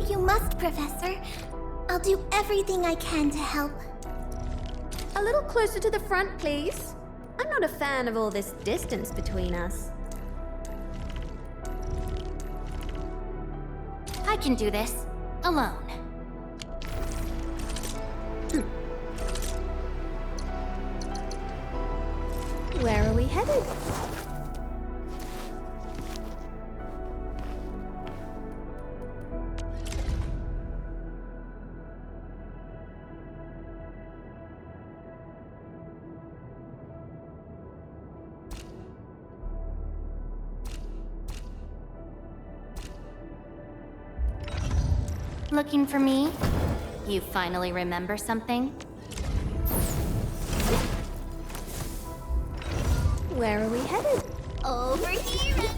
You must, Professor. I'll do everything I can to help. A little closer to the front, please. I'm not a fan of all this distance between us. I can do this. Alone. Where are we headed? Looking for me? You finally remember something? Where are we headed? Over here.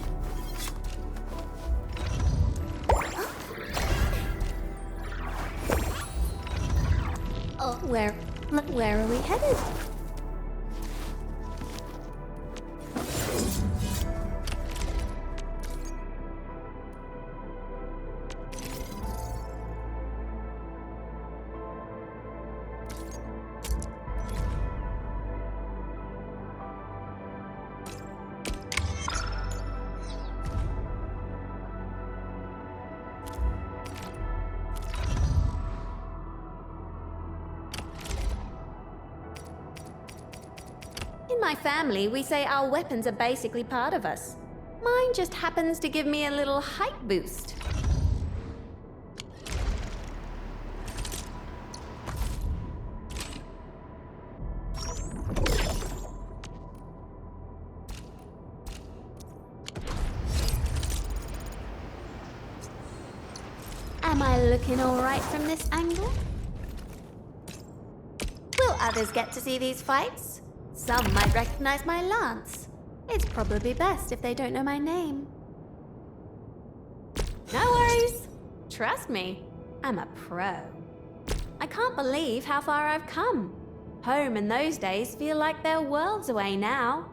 Where are we headed? In my family, we say our weapons are basically part of us. Mine just happens to give me a little height boost. Am I looking all right from this angle? Will others get to see these fights? Some might recognize my lance. It's probably best if they don't know my name. No worries. Trust me, I'm a pro. I can't believe how far I've come. Home in those days feel like they're worlds away now.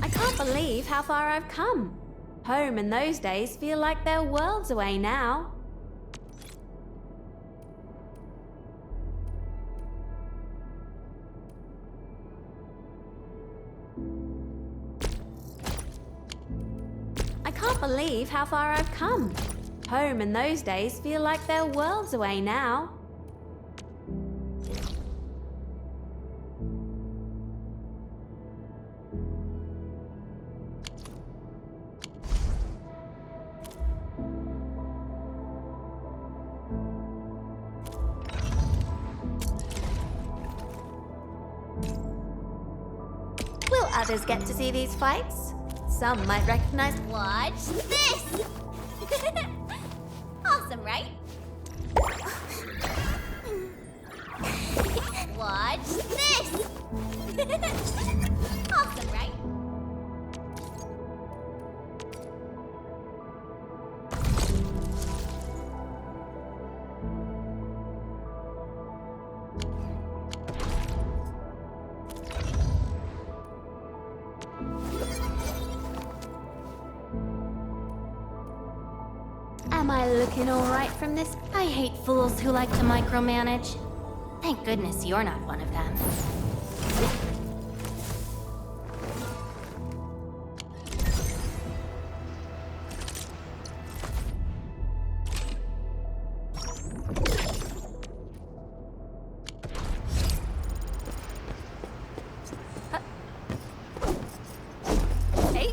I can't believe how far I've come. Home in those days feel like they're worlds away now. I can't believe how far I've come. Home in those days feel like they're worlds away now. Will others get to see these fights? Some might recognize. Watch this! Awesome, right? Watch this! Awesome, right? Am I looking all right from this? I hate fools who like to micromanage. Thank goodness you're not one of them. Hey.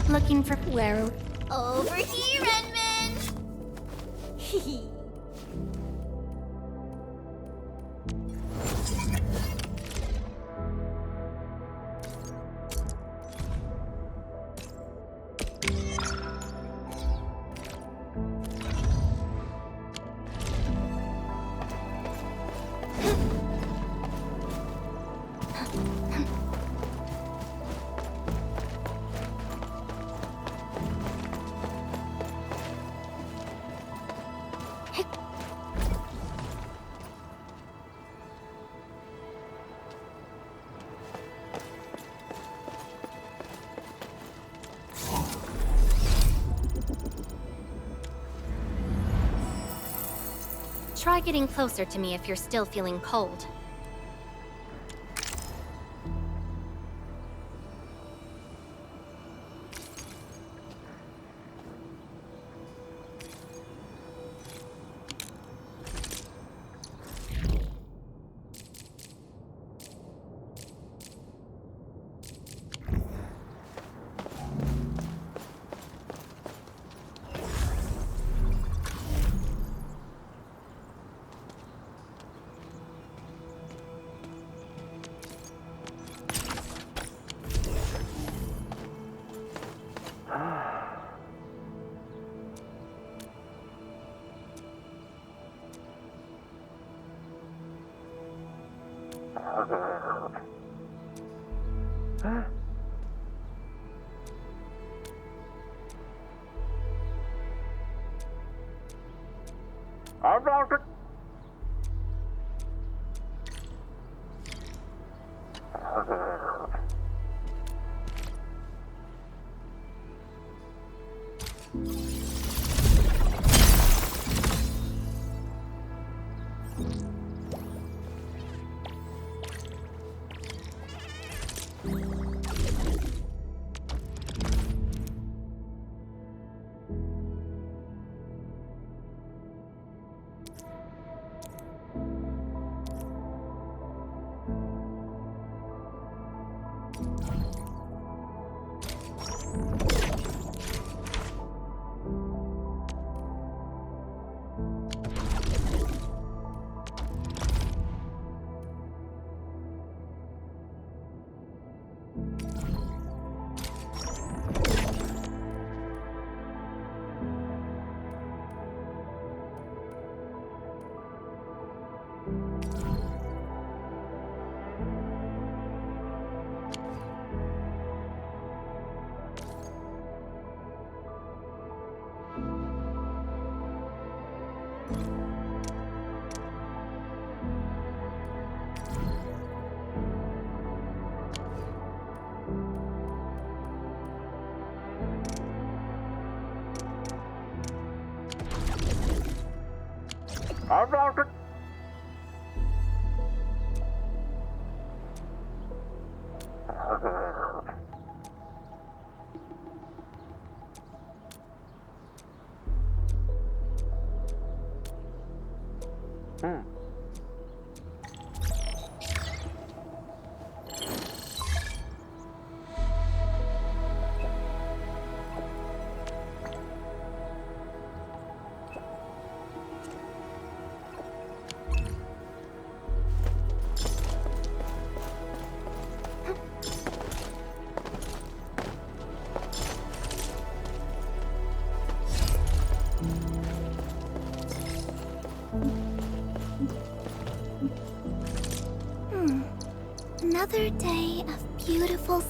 Looking for... Where? Over here, Edmund! Try getting closer to me if you're still feeling cold. Another day of beautiful...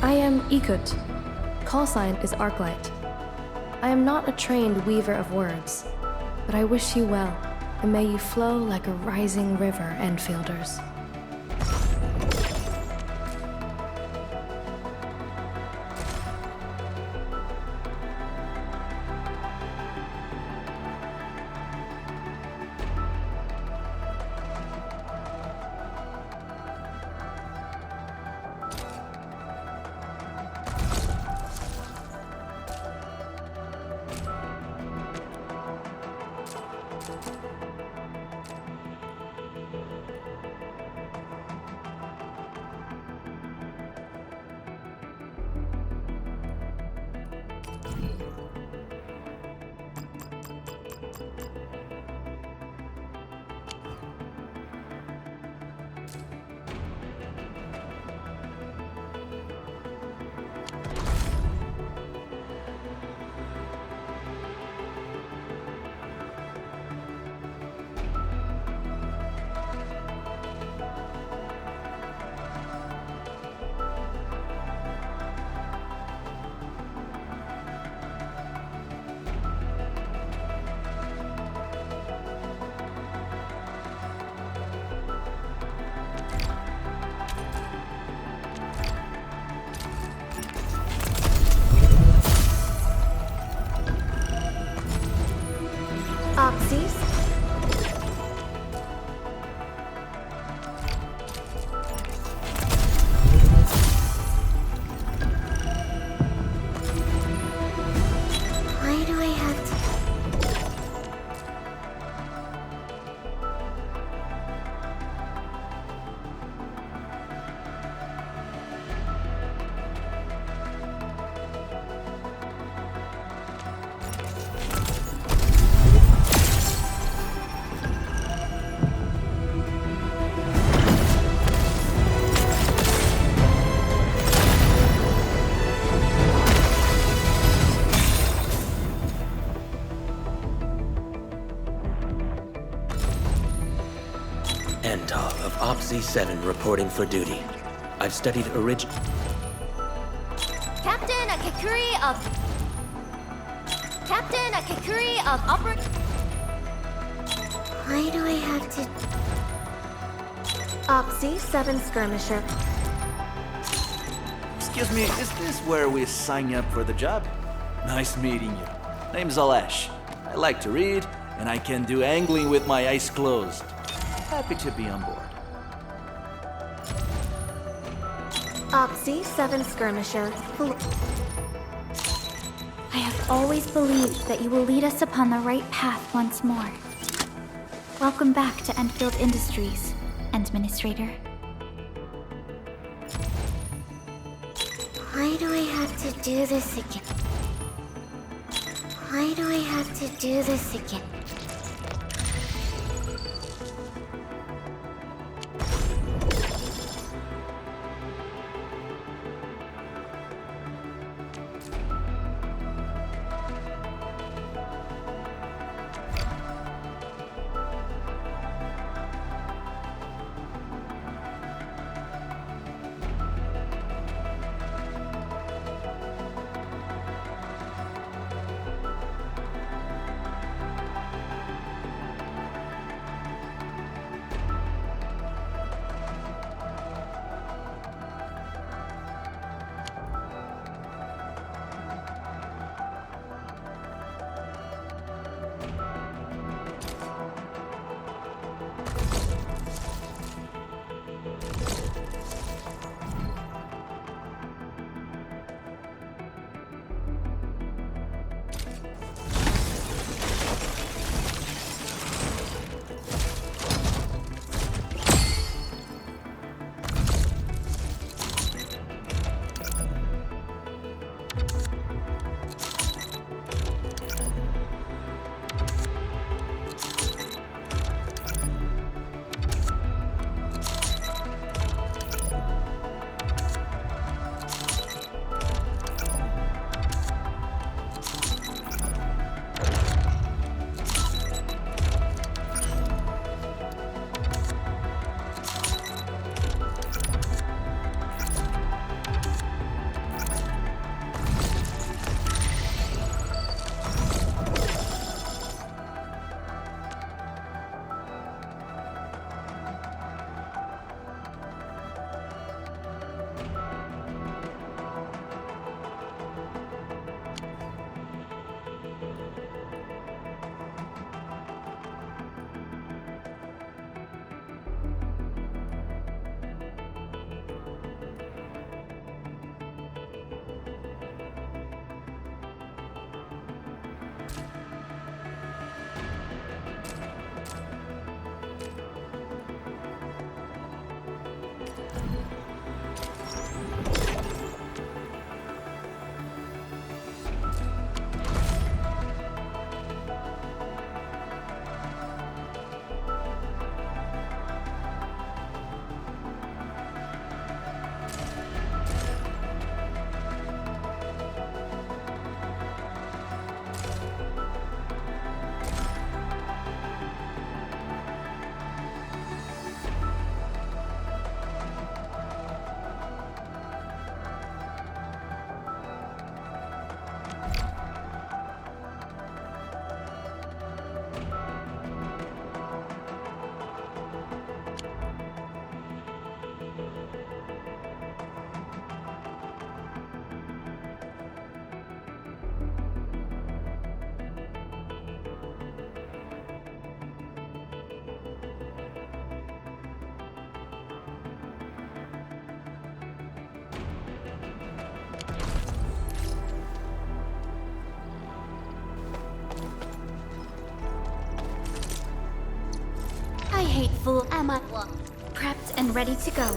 I am Ikut. Call sign is Arklight. I am not a trained weaver of words, but I wish you well, and may you flow like a rising river, Enfielders. OPSI-7 reporting for duty. I've studied Captain Akakuri of Oper... Why do I have to... Opsy 7 Skirmisher. Excuse me, is this where we sign up for the job? Nice meeting you. Name's Alash. I like to read, and I can do angling with my eyes closed. Happy to be on board. Opsy 7 Skirmisher. I have always believed that you will lead us upon the right path once more. Welcome back to Enfield Industries, Administrator. Why do I have to do this again? Why do I have to do this again? Hateful, am I prepped and ready to go?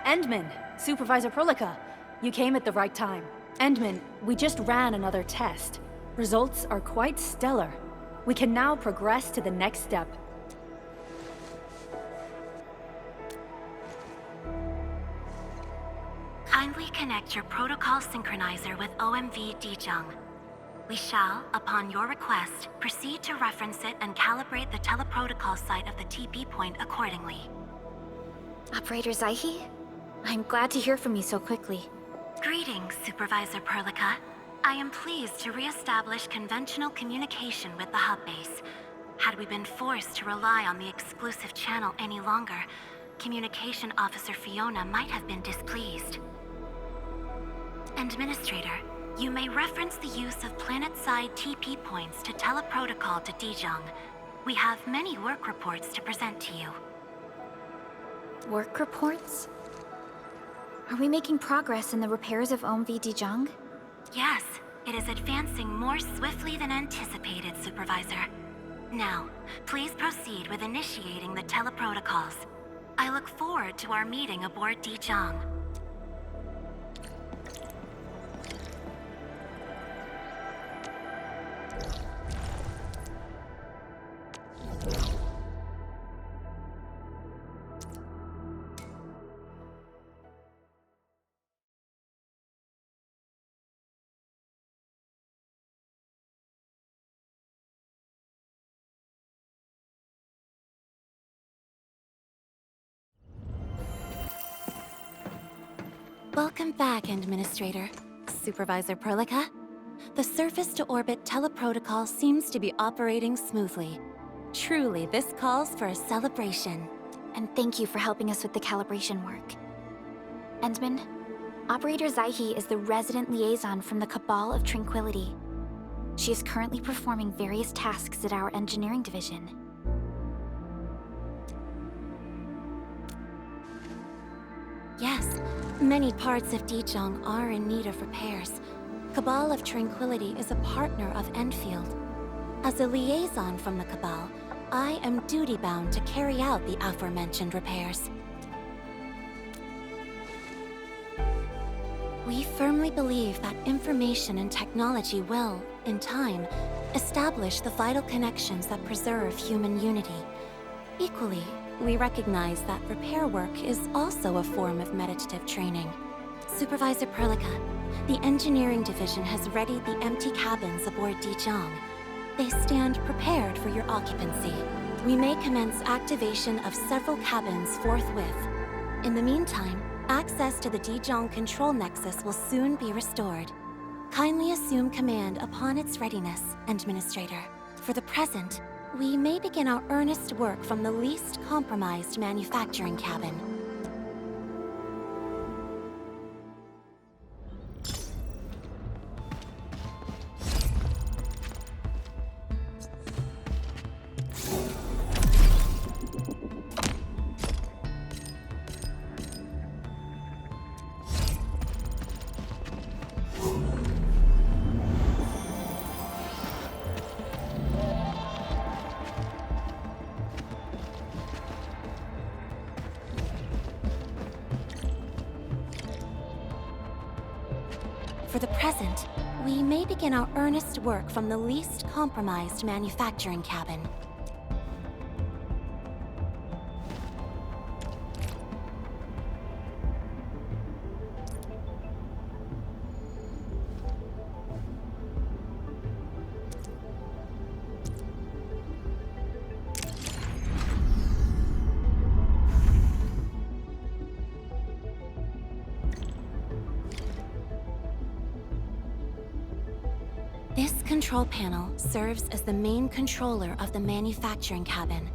Endman, Supervisor Prolica, you came at the right time. Endman, we just ran another test. Results are quite stellar. We can now progress to the next step. Kindly connect your protocol synchronizer with OMV Dijong. We shall, upon your request, proceed to reference it and calibrate the teleprotocol site of the TP point accordingly. Operator Zaihi? I'm glad to hear from you so quickly. Greetings, Supervisor Perlica. I am pleased to re-establish conventional communication with the hub base. Had we been forced to rely on the exclusive channel any longer, Communication Officer Fiona might have been displeased. Administrator, you may reference the use of planet-side TP points to teleprotocol to Dijong. We have many work reports to present to you. Work reports? Are we making progress in the repairs of OMV Dijong? Yes, it is advancing more swiftly than anticipated, Supervisor. Now, please proceed with initiating the teleprotocols. I look forward to our meeting aboard Dijong. Welcome back, Administrator. Supervisor Perlica. The surface-to-orbit teleprotocol seems to be operating smoothly. Truly, this calls for a celebration. And thank you for helping us with the calibration work. Endman, Operator Zaihi is the resident liaison from the Cabal of Tranquility. She is currently performing various tasks at our engineering division. Yes, many parts of Dijong are in need of repairs. Cabal of Tranquility is a partner of Enfield. As a liaison from the Cabal, I am duty-bound to carry out the aforementioned repairs. We firmly believe that information and technology will, in time, establish the vital connections that preserve human unity. Equally, we recognize that repair work is also a form of meditative training. Supervisor Perlica, the engineering division has readied the empty cabins aboard Dijong. They stand prepared for your occupancy. We may commence activation of several cabins forthwith. In the meantime, access to the Dijong control nexus will soon be restored. Kindly assume command upon its readiness, Administrator. For the present, we may begin our earnest work from the least compromised manufacturing cabin. For the present, we may begin our earnest work from the least compromised manufacturing cabin. This control panel serves as the main controller of the manufacturing cabin.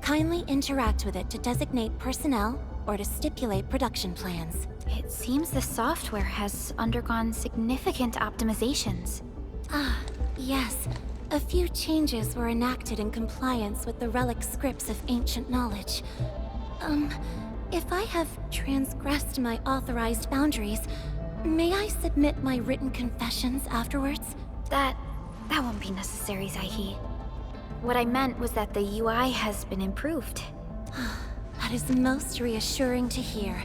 Kindly interact with it to designate personnel or to stipulate production plans. It seems the software has undergone significant optimizations. Ah, yes. A few changes were enacted in compliance with the relic scripts of ancient knowledge. If I have transgressed my authorized boundaries, may I submit my written confessions afterwards? That won't be necessary, Zaihi. What I meant was that the UI has been improved. That is most reassuring to hear.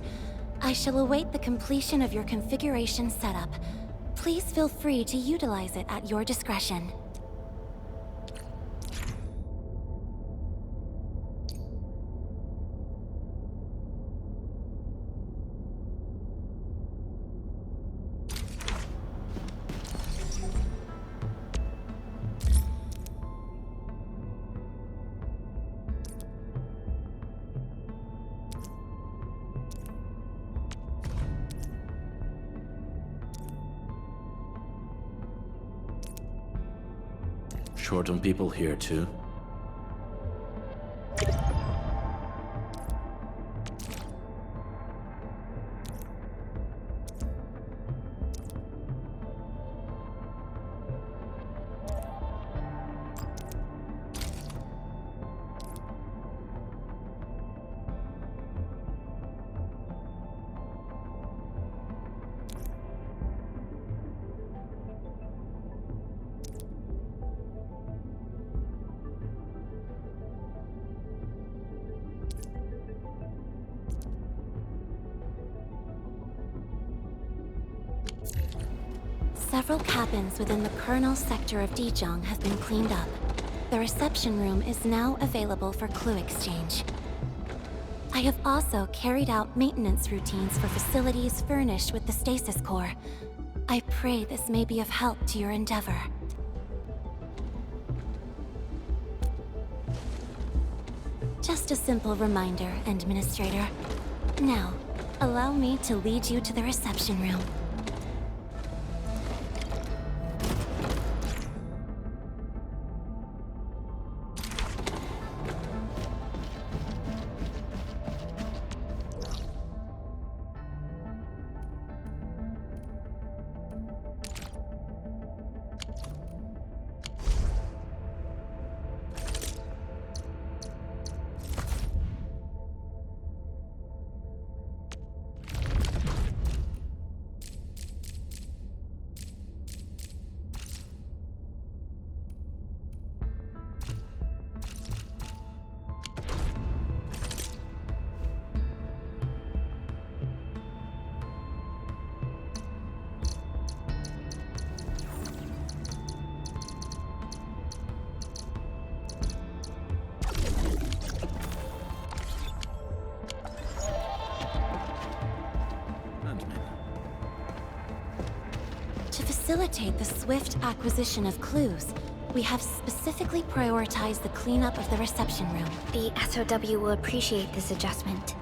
I shall await the completion of your configuration setup. Please feel free to utilize it at your discretion. Short on people here, too. Several cabins within the kernel sector of Dijiang have been cleaned up. The reception room is now available for clue exchange. I have also carried out maintenance routines for facilities furnished with the stasis core. I pray this may be of help to your endeavor. Just a simple reminder, Administrator. Now, allow me to lead you to the reception room. To facilitate the swift acquisition of clues, we have specifically prioritized the cleanup of the reception room. The SOW will appreciate this adjustment.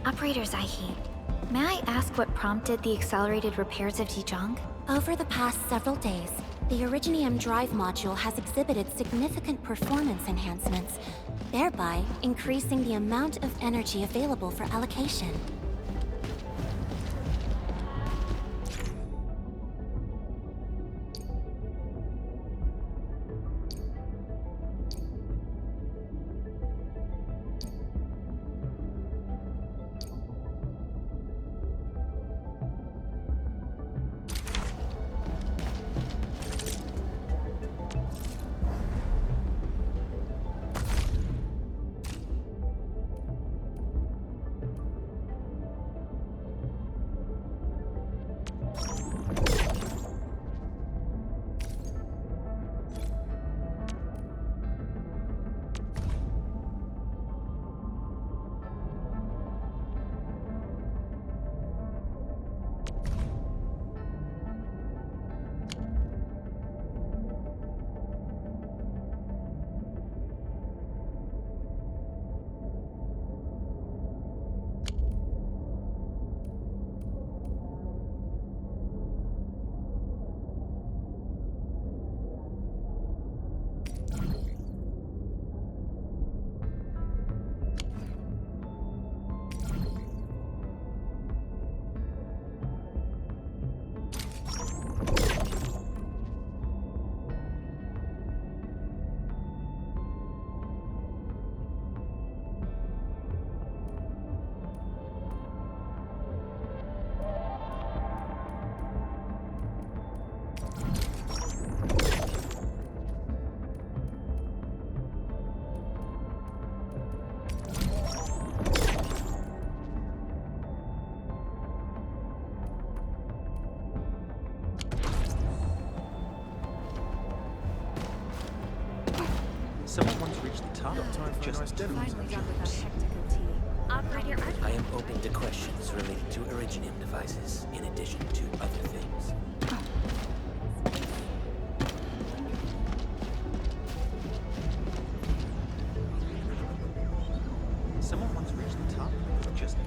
Operator Zaihi, may I ask what prompted the accelerated repairs of Dijiang? Over the past several days, the Originium drive module has exhibited significant performance enhancements, thereby increasing the amount of energy available for allocation. Someone once reached the top. Just Finally done with that hectic OT. Operator, I am open to questions related to Originium devices, in addition to other things. Someone once reached the top. Just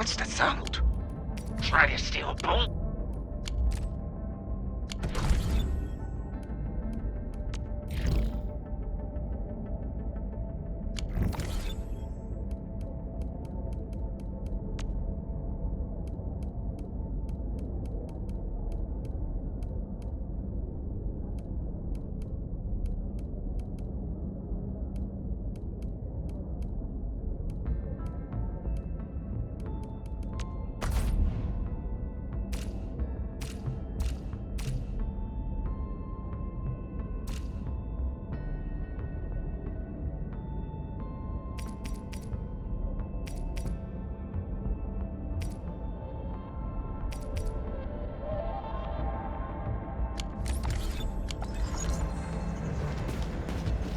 What's the sound? Try to steal a bolt?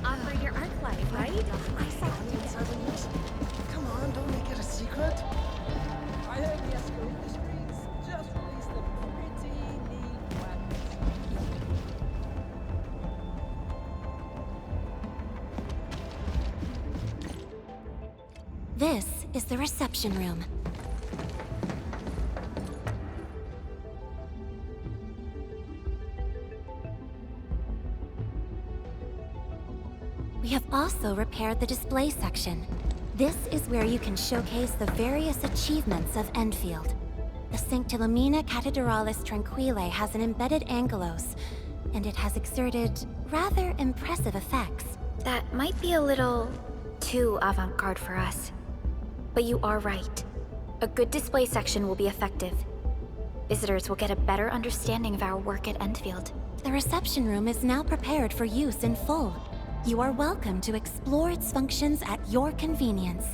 Operator Arklight, right? I saw Come on, don't make it a secret. I heard the escort industries just released a pretty neat weapons. This is the reception room. We have also repaired the display section. This is where you can showcase the various achievements of Enfield. The Sanctilumina Cathedralis Tranquile has an embedded angelos, and it has exerted rather impressive effects. That might be a little too avant-garde for us. But you are right. A good display section will be effective. Visitors will get a better understanding of our work at Enfield. The reception room is now prepared for use in full. You are welcome to explore its functions at your convenience.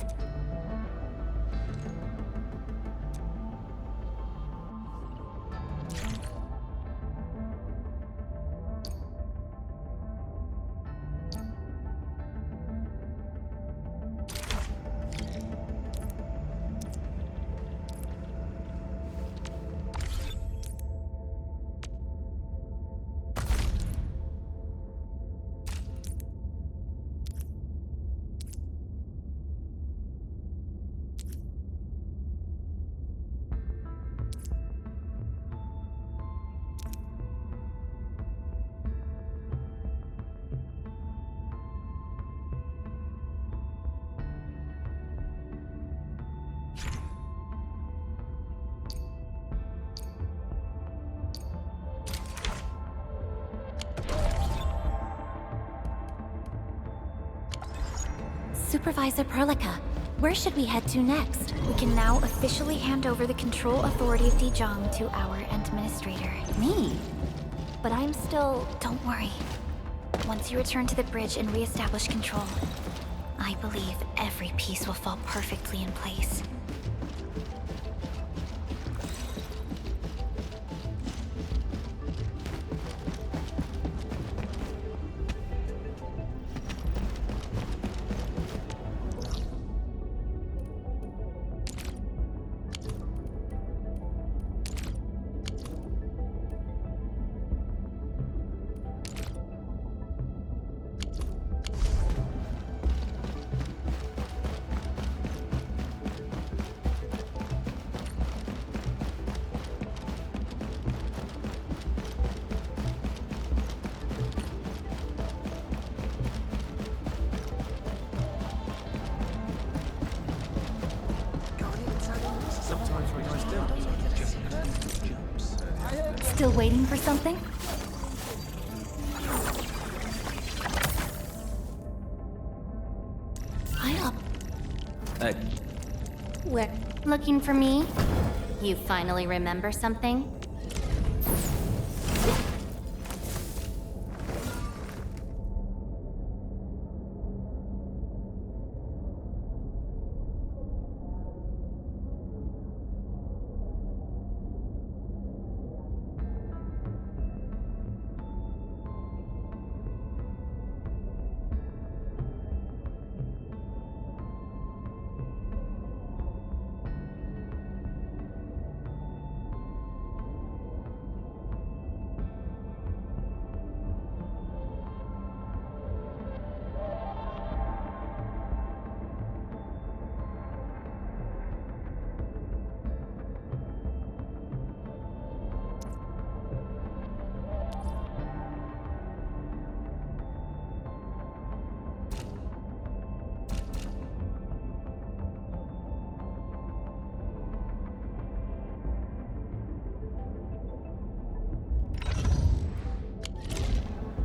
Supervisor Perlica, where should we head to next? We can now officially hand over the control authority of Dijong to our administrator. Me? But I'm still... Don't worry. Once you return to the bridge and re-establish control, I believe every piece will fall perfectly in place. Sometimes when I still just jumps. Still waiting for something? Hey, Where? Looking for me? You finally remember something?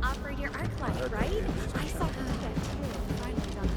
Operator Arknights, right? I saw her get too. Finally done that.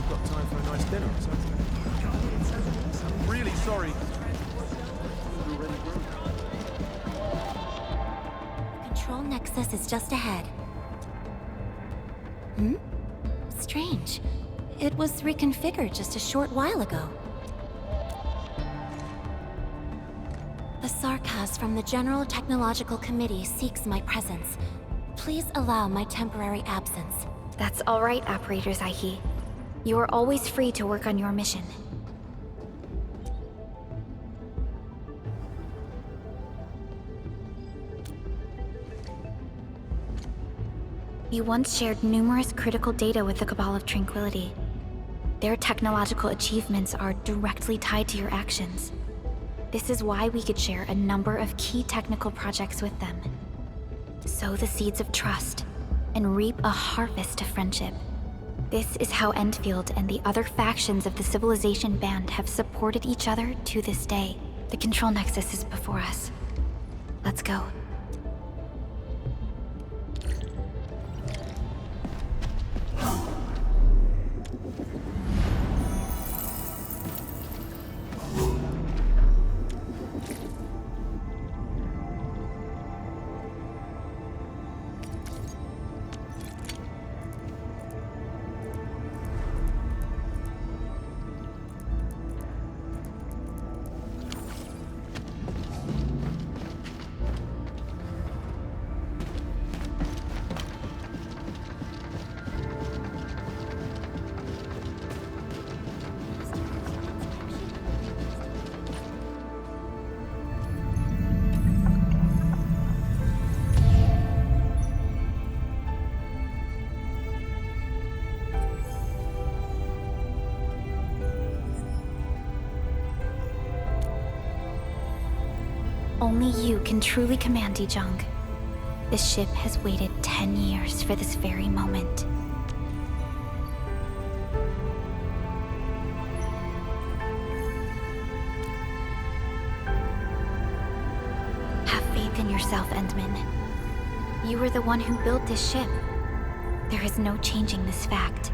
Got time for a nice dinner or something. I'm really sorry. Control Nexus is just ahead. Strange. It was reconfigured just a short while ago. The Sarkaz from the General Technological Committee seeks my presence. Please allow my temporary absence. That's all right, Operator Zaihi. You are always free to work on your mission. You once shared numerous critical data with the Cabal of Tranquility. Their technological achievements are directly tied to your actions. This is why we could share a number of key technical projects with them. Sow the seeds of trust, and reap a harvest of friendship. This is how Endfield and the other factions of the Civilization Band have supported each other to this day. The control nexus is before us. Let's go. Only you can truly command Dijong. This ship has waited 10 years for this very moment. Have faith in yourself, Endman. You were the one who built this ship. There is no changing this fact.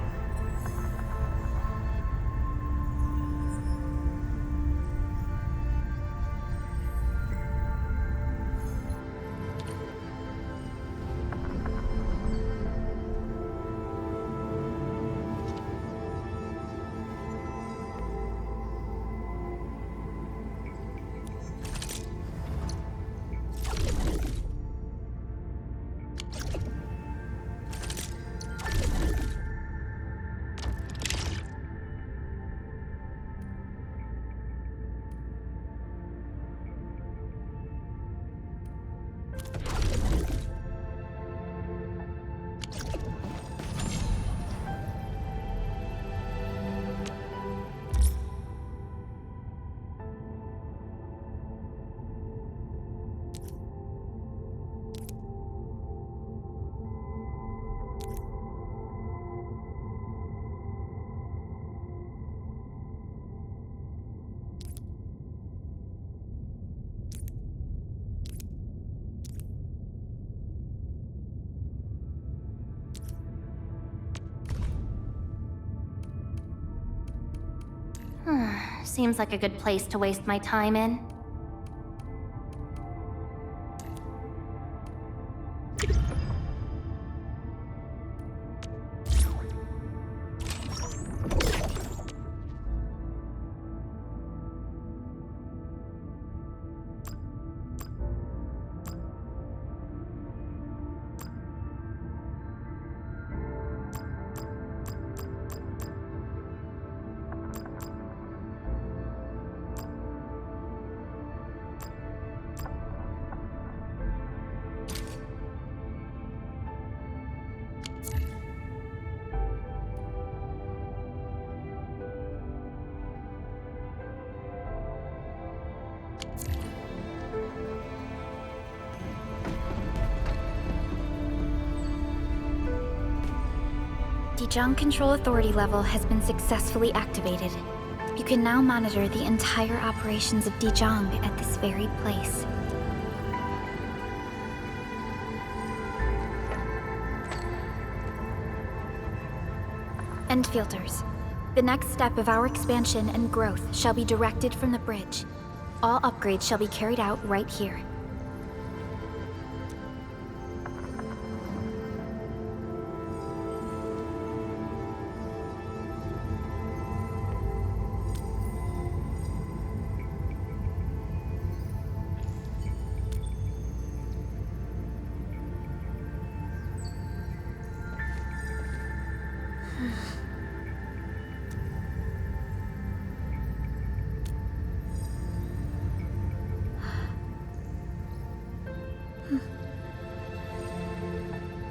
Seems like a good place to waste my time in. Dijong Control Authority level has been successfully activated. You can now monitor the entire operations of Dijong at this very place. End filters. The next step of our expansion and growth shall be directed from the bridge. All upgrades shall be carried out right here.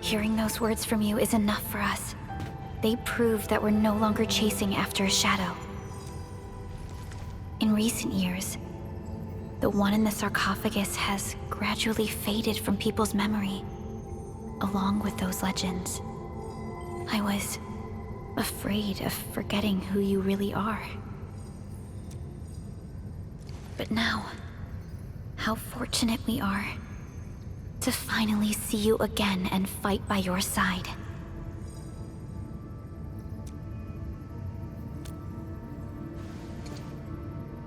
Hearing those words from you is enough for us. They prove that we're no longer chasing after a shadow. In recent years, the one in the sarcophagus has gradually faded from people's memory, along with those legends. I was afraid of forgetting who you really are. But now, how fortunate we are to finally see you again and fight by your side.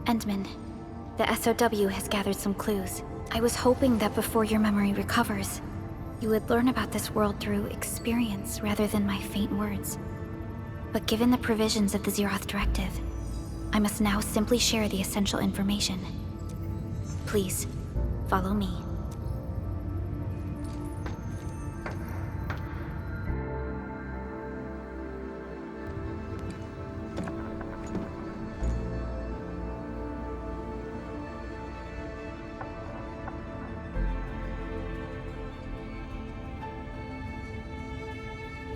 Endman, the SOW has gathered some clues. I was hoping that before your memory recovers, you would learn about this world through experience rather than my faint words. But given the provisions of the Zeroth Directive, I must now simply share the essential information. Please, follow me.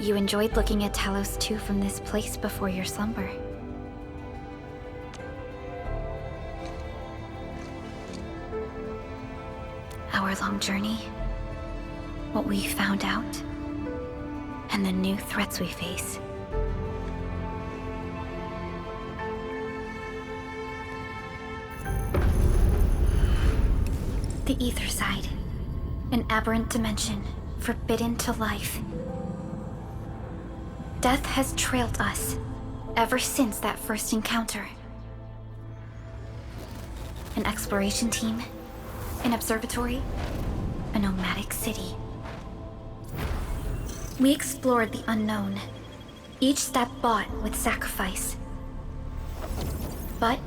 You enjoyed looking at Talos 2 from this place before your slumber. Our long journey, what we found out, and the new threats we face. The Ether Side, an aberrant dimension forbidden to life. Death has trailed us ever since that first encounter. An exploration team, an observatory, a nomadic city. We explored the unknown, each step bought with sacrifice. But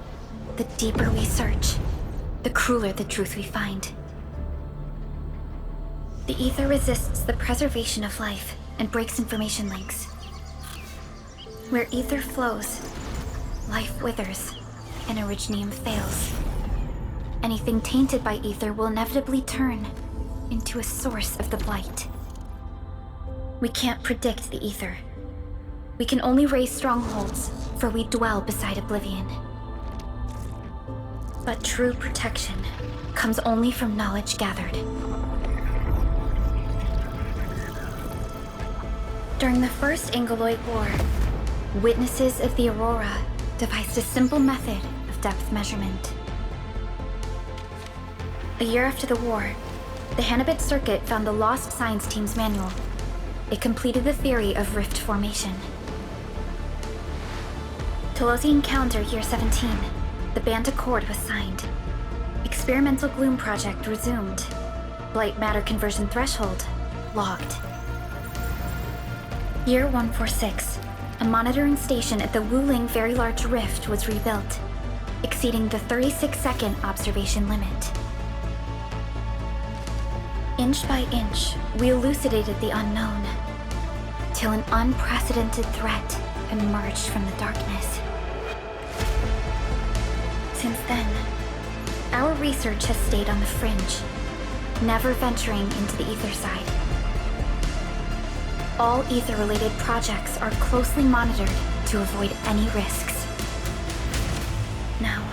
the deeper we search, the crueler the truth we find. The Ether resists the preservation of life and breaks information links. Where Ether flows, life withers, and Originium fails. Anything tainted by Ether will inevitably turn into a source of the Blight. We can't predict the Ether. We can only raise strongholds, for we dwell beside Oblivion. But true protection comes only from knowledge gathered. During the First Angoloid War, witnesses of the Aurora devised a simple method of depth measurement. A year after the war, the Hannibit Circuit found the lost science team's manual. It completed the theory of rift formation. Telosian Calendar Year 17, the Band Accord was signed. Experimental Gloom Project resumed. Blight Matter Conversion Threshold logged. Year 146, a monitoring station at the Wuling Very Large Rift was rebuilt, exceeding the 36-second observation limit. Inch by inch, we elucidated the unknown, till an unprecedented threat emerged from the darkness. Since then, our research has stayed on the fringe, never venturing into the Ether Side. All Ether-related projects are closely monitored to avoid any risks. Now,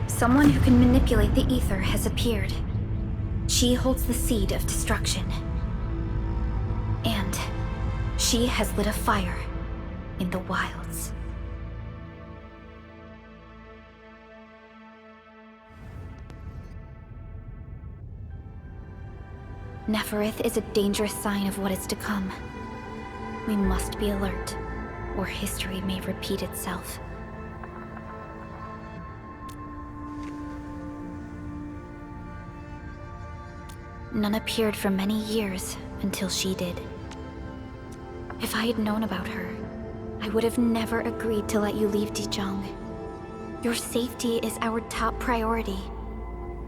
someone who can manipulate the Ether has appeared. She holds the seed of destruction. And she has lit a fire in the wilds. Neferith is a dangerous sign of what is to come. We must be alert, or history may repeat itself. None appeared for many years until she did. If I had known about her, I would have never agreed to let you leave Dijon. Your safety is our top priority.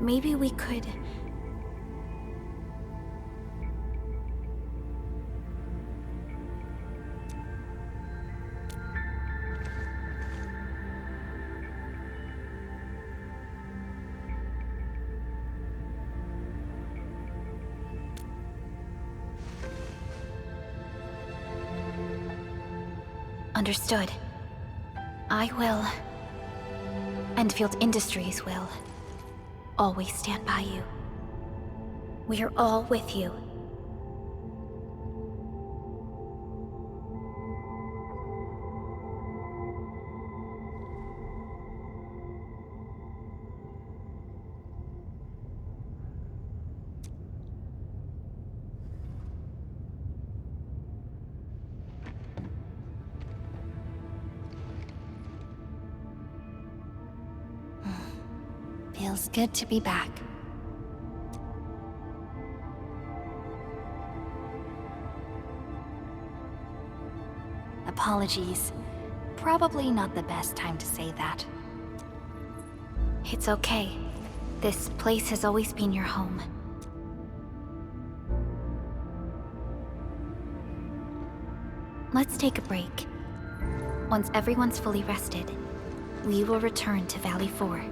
Maybe we could... Understood. I will. Enfield Industries will. Always stand by you. We are all with you. feels good to be back. Apologies. Probably not the best time to say that. It's okay. This place has always been your home. Let's take a break. Once everyone's fully rested, we will return to Valley 4.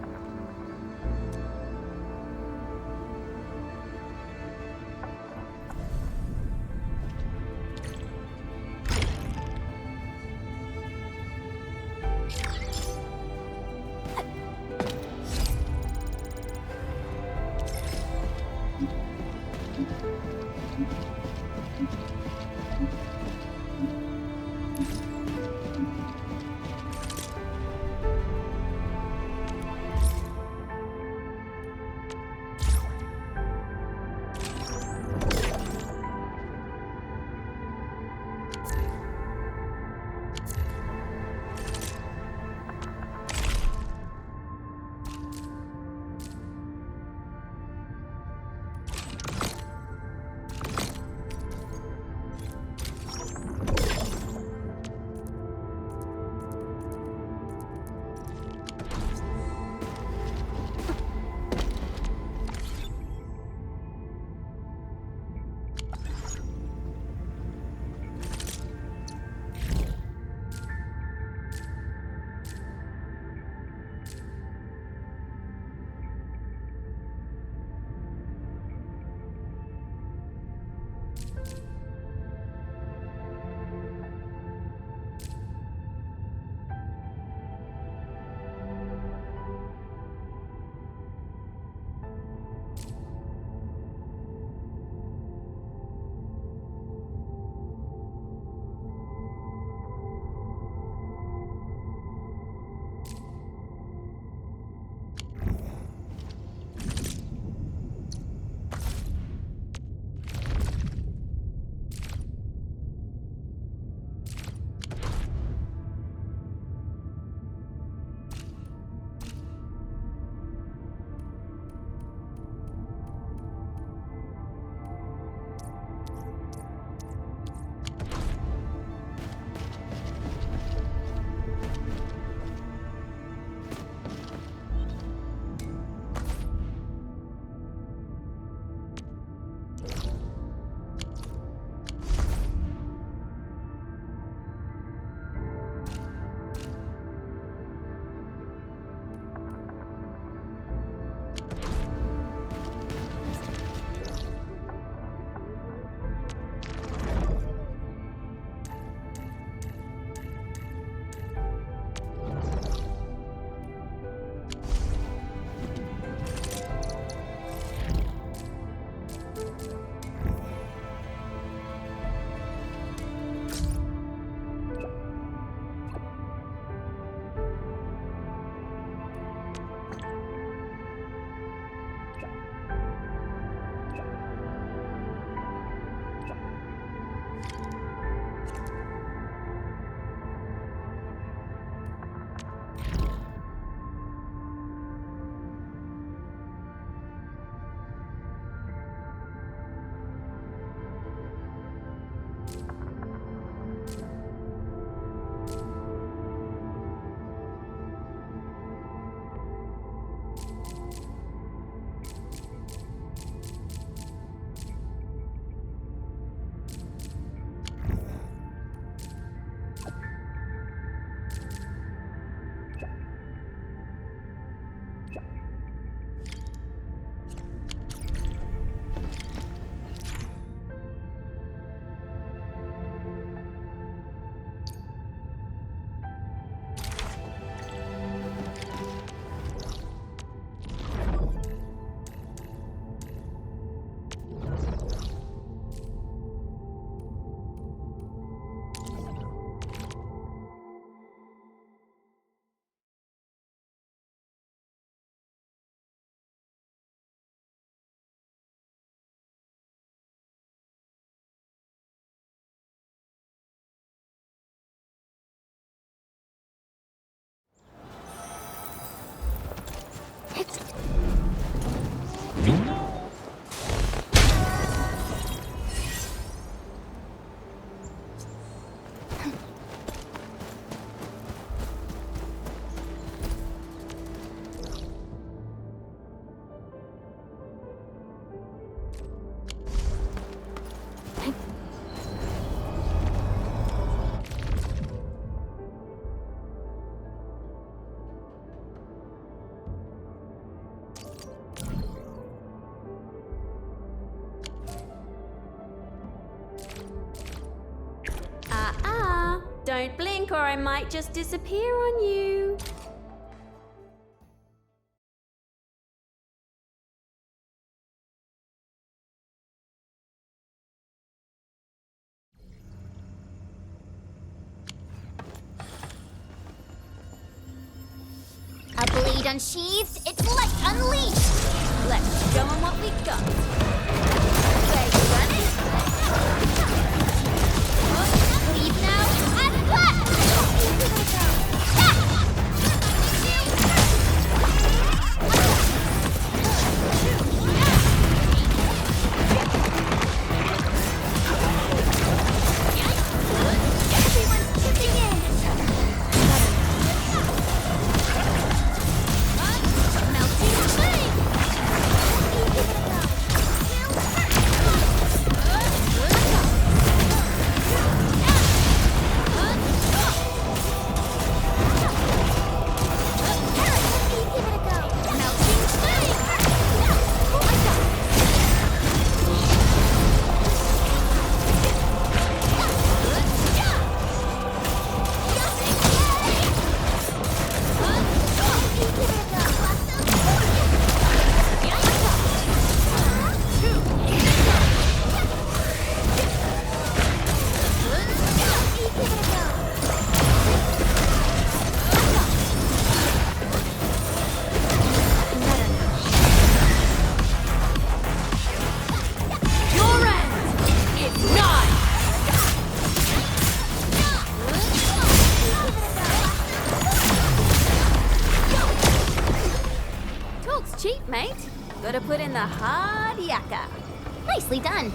Don't blink or I might just disappear on you. A blade unsheathed, its light unleashed! Let's show 'em what we got. Where you running? Leave now and flat! Everyone's chipping in! Melting flame! Talk's cheap, mate. Gotta put in the hard yakka. Nicely done.